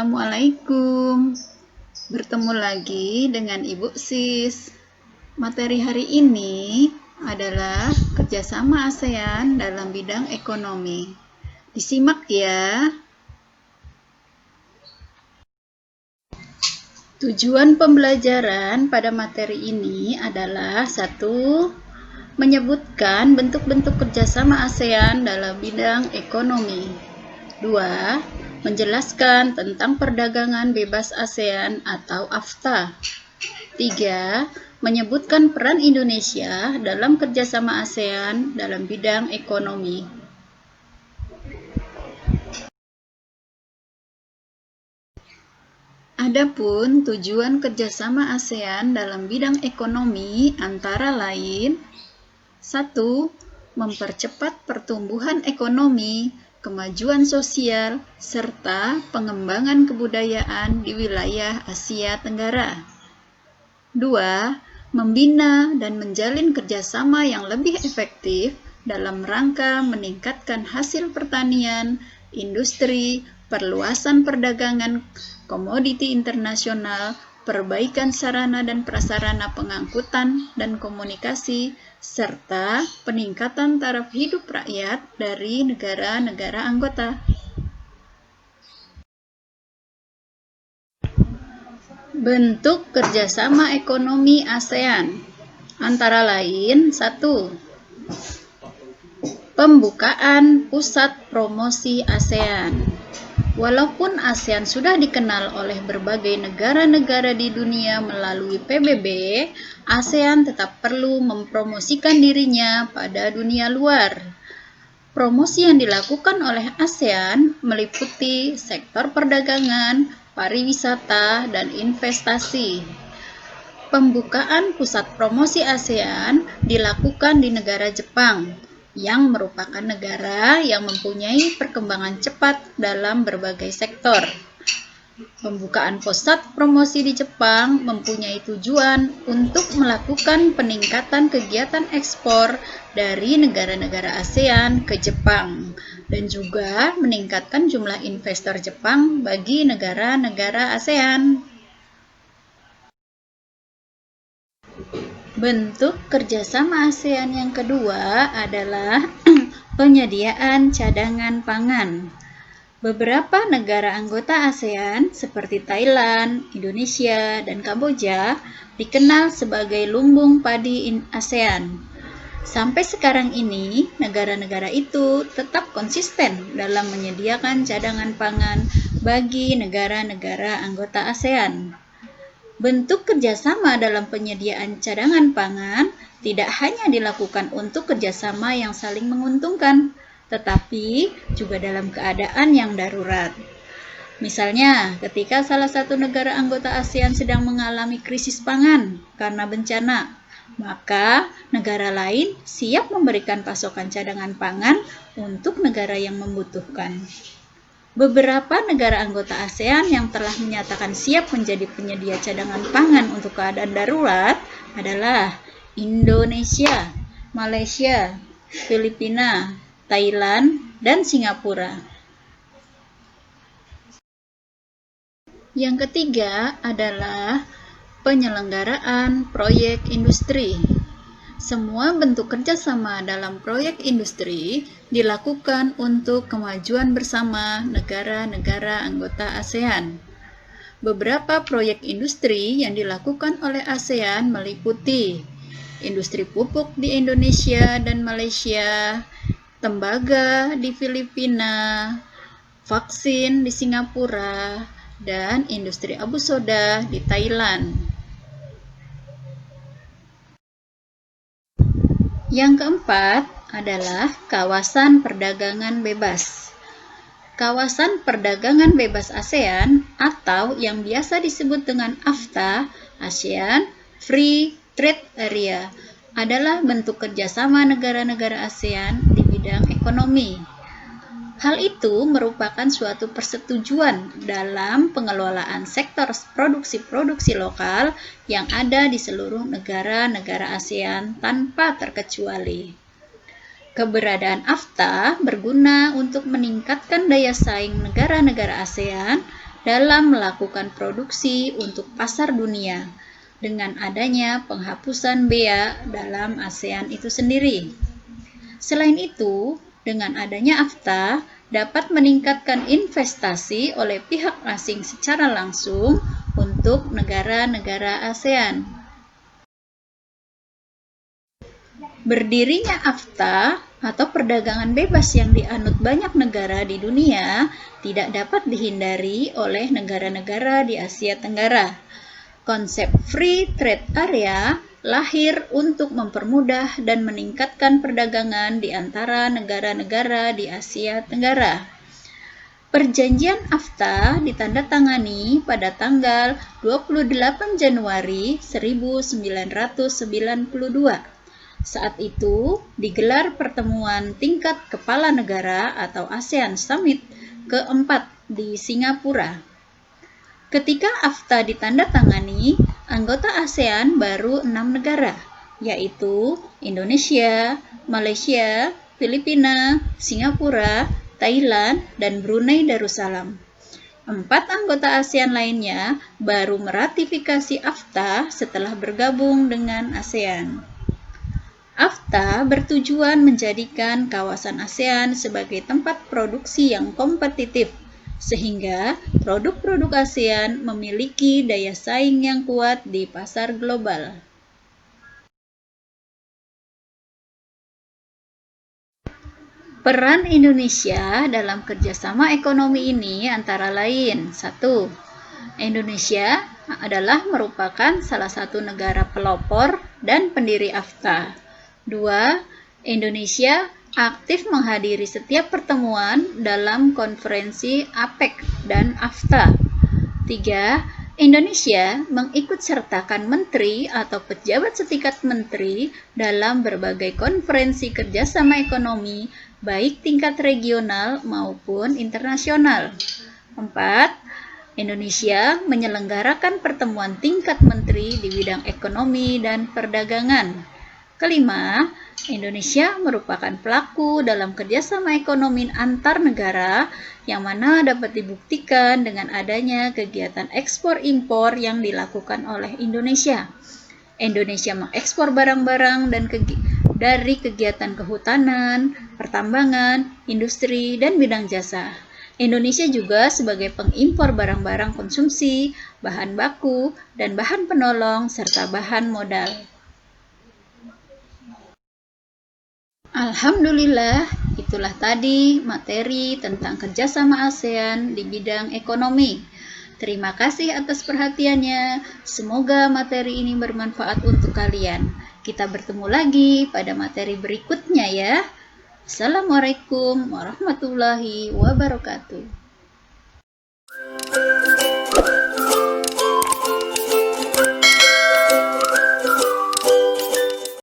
Assalamualaikum. Bertemu lagi dengan Ibu Sis. Materi hari ini adalah kerjasama ASEAN dalam bidang ekonomi. Disimak ya. Tujuan pembelajaran pada materi ini adalah 1. Menyebutkan bentuk-bentuk kerjasama ASEAN dalam bidang ekonomi. 2. Menjelaskan tentang perdagangan bebas ASEAN atau AFTA. 3. Menyebutkan peran Indonesia dalam kerjasama ASEAN dalam bidang ekonomi. Adapun tujuan kerjasama ASEAN dalam bidang ekonomi antara lain 1. Mempercepat pertumbuhan ekonomi, kemajuan sosial, serta pengembangan kebudayaan di wilayah Asia Tenggara. 2. Membina dan menjalin kerjasama yang lebih efektif dalam rangka meningkatkan hasil pertanian, industri, perluasan perdagangan komoditi internasional, perbaikan sarana dan prasarana pengangkutan dan komunikasi, serta peningkatan taraf hidup rakyat dari negara-negara anggota. Bentuk kerjasama ekonomi ASEAN antara lain 1. Pembukaan pusat promosi ASEAN. Walaupun ASEAN sudah dikenal oleh berbagai negara-negara di dunia melalui PBB, ASEAN tetap perlu mempromosikan dirinya pada dunia luar. Promosi yang dilakukan oleh ASEAN meliputi sektor perdagangan, pariwisata, dan investasi. Pembukaan pusat promosi ASEAN dilakukan di negara Jepang, yang merupakan negara yang mempunyai perkembangan cepat dalam berbagai sektor. Pembukaan pusat promosi di Jepang mempunyai tujuan untuk melakukan peningkatan kegiatan ekspor dari negara-negara ASEAN ke Jepang dan juga meningkatkan jumlah investor Jepang bagi negara-negara ASEAN. Bentuk kerjasama ASEAN yang kedua adalah penyediaan cadangan pangan. Beberapa negara anggota ASEAN seperti Thailand, Indonesia, dan Kamboja dikenal sebagai lumbung padi ASEAN. Sampai sekarang ini, negara-negara itu tetap konsisten dalam menyediakan cadangan pangan bagi negara-negara anggota ASEAN. Bentuk kerjasama dalam penyediaan cadangan pangan tidak hanya dilakukan untuk kerjasama yang saling menguntungkan, tetapi juga dalam keadaan yang darurat. Misalnya, ketika salah satu negara anggota ASEAN sedang mengalami krisis pangan karena bencana, maka negara lain siap memberikan pasokan cadangan pangan untuk negara yang membutuhkan. Beberapa negara anggota ASEAN yang telah menyatakan siap menjadi penyedia cadangan pangan untuk keadaan darurat adalah Indonesia, Malaysia, Filipina, Thailand, dan Singapura. Yang ketiga adalah penyelenggaraan proyek industri. Semua bentuk kerjasama dalam proyek industri dilakukan untuk kemajuan bersama negara-negara anggota ASEAN. Beberapa proyek industri yang dilakukan oleh ASEAN meliputi industri pupuk di Indonesia dan Malaysia, tembaga di Filipina, vaksin di Singapura, dan industri abu soda di Thailand. Yang keempat adalah kawasan perdagangan bebas. Kawasan perdagangan bebas ASEAN atau yang biasa disebut dengan AFTA, ASEAN Free Trade Area, adalah bentuk kerjasama negara-negara ASEAN di bidang ekonomi. Hal itu merupakan suatu persetujuan dalam pengelolaan sektor produksi-produksi lokal yang ada di seluruh negara-negara ASEAN tanpa terkecuali. Keberadaan AFTA berguna untuk meningkatkan daya saing negara-negara ASEAN dalam melakukan produksi untuk pasar dunia dengan adanya penghapusan bea dalam ASEAN itu sendiri. Selain itu, dengan adanya AFTA dapat meningkatkan investasi oleh pihak asing secara langsung untuk negara-negara ASEAN. Berdirinya AFTA atau perdagangan bebas yang dianut banyak negara di dunia tidak dapat dihindari oleh negara-negara di Asia Tenggara. Konsep Free Trade Area lahir untuk mempermudah dan meningkatkan perdagangan di antara negara-negara di Asia Tenggara. Perjanjian AFTA ditandatangani pada tanggal 28 Januari 1992. Saat itu digelar pertemuan tingkat kepala negara atau ASEAN Summit keempat di Singapura. Ketika AFTA ditandatangani, anggota ASEAN baru 6 negara, yaitu Indonesia, Malaysia, Filipina, Singapura, Thailand, dan Brunei Darussalam. 4 anggota ASEAN lainnya baru meratifikasi AFTA setelah bergabung dengan ASEAN. AFTA bertujuan menjadikan kawasan ASEAN sebagai tempat produksi yang kompetitif, sehingga produk-produk ASEAN memiliki daya saing yang kuat di pasar global. Peran Indonesia dalam kerjasama ekonomi ini antara lain: 1. Indonesia adalah merupakan salah satu negara pelopor dan pendiri AFTA. 2. Indonesia aktif menghadiri setiap pertemuan dalam konferensi APEC dan AFTA. 3. Indonesia mengikutsertakan menteri atau pejabat setingkat menteri dalam berbagai konferensi kerjasama ekonomi, baik tingkat regional maupun internasional. 4. Indonesia menyelenggarakan pertemuan tingkat menteri di bidang ekonomi dan perdagangan. Kelima, Indonesia merupakan pelaku dalam kerjasama ekonomi antar negara yang mana dapat dibuktikan dengan adanya kegiatan ekspor-impor yang dilakukan oleh Indonesia. Indonesia mengekspor barang-barang dari kegiatan kehutanan, pertambangan, industri, dan bidang jasa. Indonesia juga sebagai pengimpor barang-barang konsumsi, bahan baku, dan bahan penolong, serta bahan modal. Alhamdulillah, itulah tadi materi tentang kerjasama ASEAN di bidang ekonomi. Terima kasih atas perhatiannya. Semoga materi ini bermanfaat untuk kalian. Kita bertemu lagi pada materi berikutnya ya. Assalamualaikum warahmatullahi wabarakatuh.